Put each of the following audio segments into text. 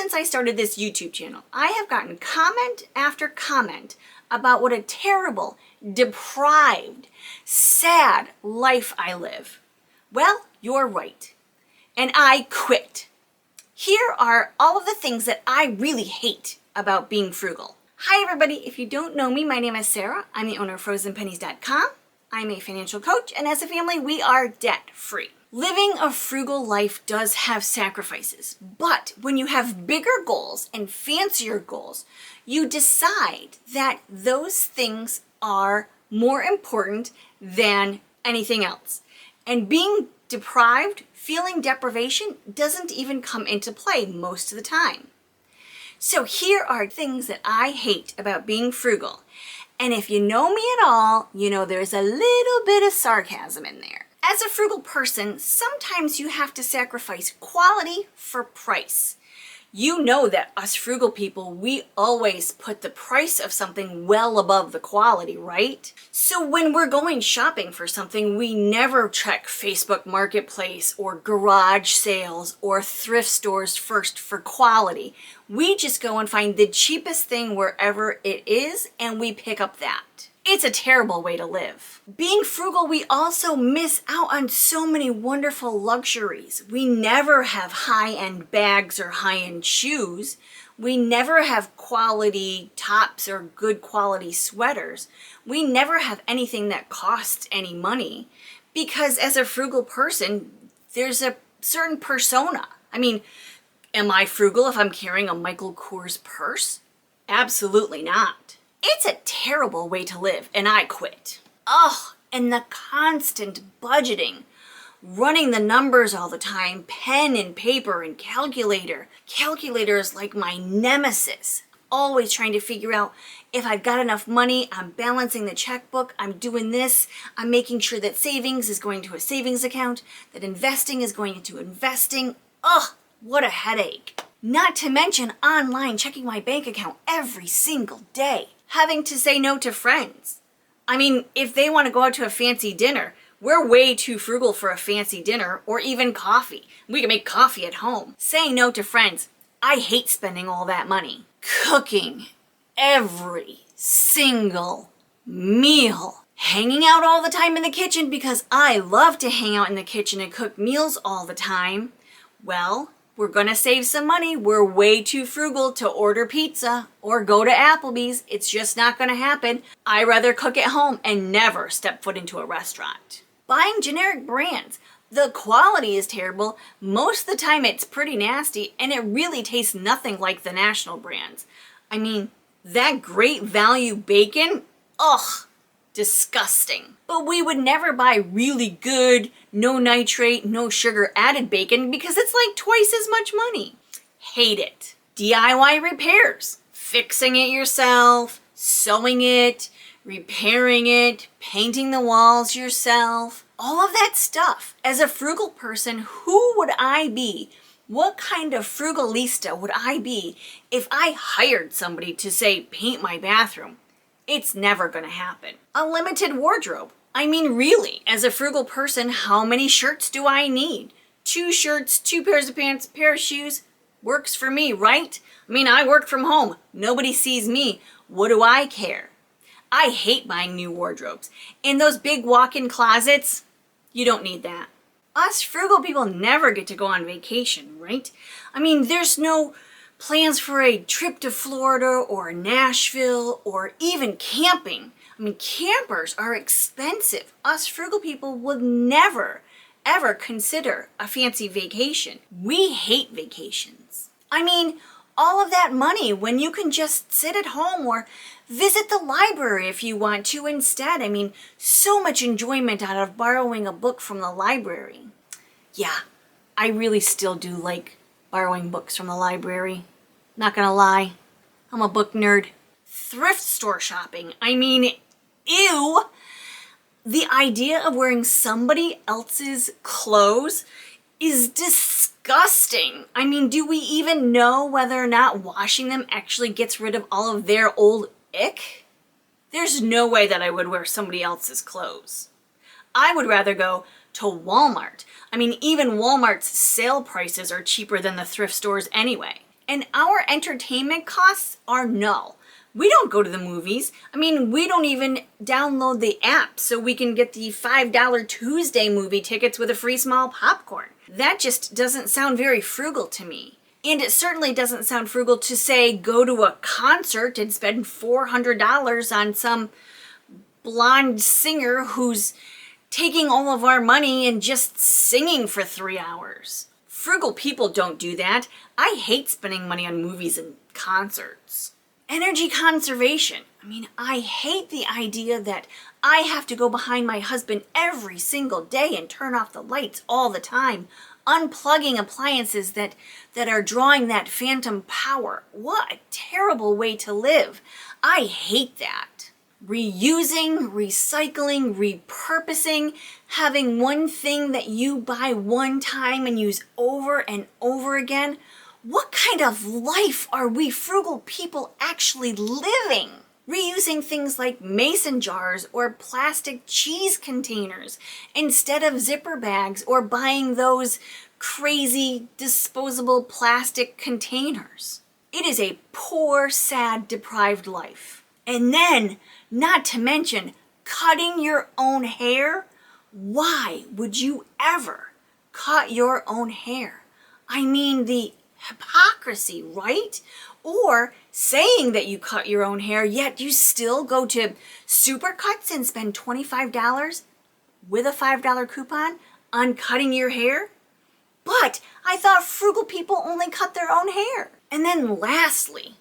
since I started this YouTube channel, I have gotten comment after comment about what a terrible, deprived, sad life I live. Well, you're right. And I quit. Here are all of the things that I really hate about being frugal. Hi everybody, if you don't know me, my name is Sarah. I'm the owner of FrozenPennies.com. I'm a financial coach, and as a family, we are debt-free. Living a frugal life does have sacrifices, but when you have bigger goals and fancier goals, you decide that those things are more important than anything else. And being deprived, feeling deprivation, doesn't even come into play most of the time. So here are things that I hate about being frugal. And if you know me at all, you know there's a little bit of sarcasm in there. As a frugal person, sometimes you have to sacrifice quality for price. You know that us frugal people, we always put the price of something well above the quality, right? So when we're going shopping for something, we never check Facebook Marketplace or garage sales or thrift stores first for quality. We just go and find the cheapest thing wherever it is, and we pick up that. It's a terrible way to live. Being frugal, we also miss out on so many wonderful luxuries. We never have high-end bags or high-end shoes. We never have quality tops or good quality sweaters. We never have anything that costs any money because as a frugal person, there's a certain persona. I mean, am I frugal if I'm carrying a Michael Kors purse? Absolutely not. It's a terrible way to live, and I quit. Oh, and the constant budgeting, running the numbers all the time, pen and paper and calculator. Calculator is like my nemesis. Always trying to figure out if I've got enough money, I'm balancing the checkbook, I'm doing this, I'm making sure that savings is going to a savings account, that investing is going into investing. Ugh, what a headache. Not to mention online checking my bank account every single day. Having to say no to friends. I mean, if they want to go out to a fancy dinner, we're way too frugal for a fancy dinner or even coffee. We can make coffee at home. Saying no to friends. I hate spending all that money. Cooking every single meal. Hanging out all the time in the kitchen because I love to hang out in the kitchen and cook meals all the time. Well, we're gonna save some money. We're way too frugal to order pizza or go to Applebee's. It's just not gonna happen. I rather cook at home and never step foot into a restaurant. Buying generic brands. The quality is terrible. Most of the time it's pretty nasty and it really tastes nothing like the national brands. I mean, that great value bacon, ugh, disgusting. But we would never buy really good, no nitrate, no sugar added bacon because it's like twice as much money. Hate it. DIY repairs. Fixing it yourself, sewing it, repairing it, painting the walls yourself. All of that stuff. As a frugal person, who would I be? What kind of frugalista would I be if I hired somebody to say, paint my bathroom? It's never gonna happen. A limited wardrobe. I mean, really, as a frugal person, how many shirts do I need? 2 shirts, 2 pairs of pants, a pair of shoes. Works for me, right? I mean, I work from home. Nobody sees me. What do I care? I hate buying new wardrobes. And those big walk-in closets, you don't need that. Us frugal people never get to go on vacation, right? I mean, there's no plans for a trip to Florida or Nashville or even camping. I mean, campers are expensive. Us frugal people would never, ever consider a fancy vacation. We hate vacations. I mean, all of that money when you can just sit at home or visit the library if you want to instead. I mean, so much enjoyment out of borrowing a book from the library. Yeah, I really still do like borrowing books from the library. Not gonna lie, I'm a book nerd. Thrift store shopping. I mean, ew. The idea of wearing somebody else's clothes is disgusting. I mean, do we even know whether or not washing them actually gets rid of all of their old ick? There's no way that I would wear somebody else's clothes. I would rather go to Walmart. I mean, even Walmart's sale prices are cheaper than the thrift stores anyway. And our entertainment costs are null. We don't go to the movies. I mean, we don't even download the app so we can get the $5 Tuesday movie tickets with a free small popcorn. That just doesn't sound very frugal to me. And it certainly doesn't sound frugal to say go to a concert and spend $400 on some blonde singer who's taking all of our money and just singing for 3 hours. Frugal people don't do that. I hate spending money on movies and concerts. Energy conservation. I mean, I hate the idea that I have to go behind my husband every single day and turn off the lights all the time, unplugging appliances that are drawing that phantom power. What a terrible way to live. I hate that. Reusing, recycling, repurposing, having one thing that you buy one time and use over and over again. What kind of life are we frugal people actually living? Reusing things like mason jars or plastic cheese containers instead of zipper bags, or buying those crazy disposable plastic containers. It is a poor, sad, deprived life. And then, not to mention, cutting your own hair. Why would you ever cut your own hair? I mean, the hypocrisy, right? Or saying that you cut your own hair, yet you still go to Supercuts and spend $25 with a $5 coupon on cutting your hair? But I thought frugal people only cut their own hair. And then lastly,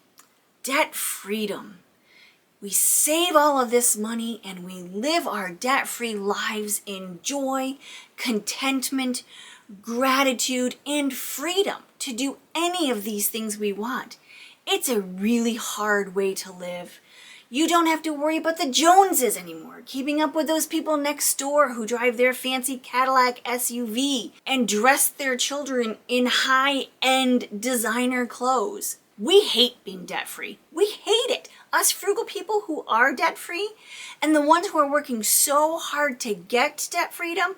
debt freedom. We save all of this money and we live our debt-free lives in joy, contentment, gratitude, and freedom to do any of these things we want. It's a really hard way to live. You don't have to worry about the Joneses anymore, keeping up with those people next door who drive their fancy Cadillac SUV and dress their children in high-end designer clothes. We hate being debt-free. We hate it. Us frugal people who are debt-free and the ones who are working so hard to get debt freedom,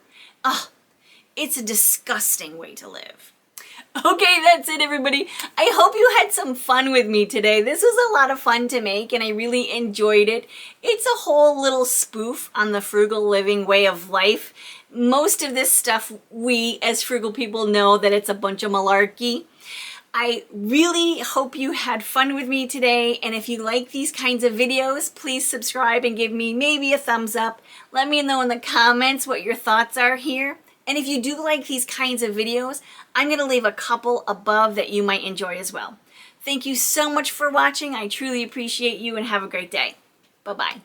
it's a disgusting way to live. Okay, that's it, everybody. I hope you had some fun with me today. This was a lot of fun to make and I really enjoyed it. It's a whole little spoof on the frugal living way of life. Most of this stuff, we as frugal people know that it's a bunch of malarkey. I really hope you had fun with me today, and if you like these kinds of videos, please subscribe and give me maybe a thumbs up. Let me know in the comments what your thoughts are here. And if you do like these kinds of videos, I'm going to leave a couple above that you might enjoy as well. Thank you so much for watching. I truly appreciate you and have a great day. Bye-bye.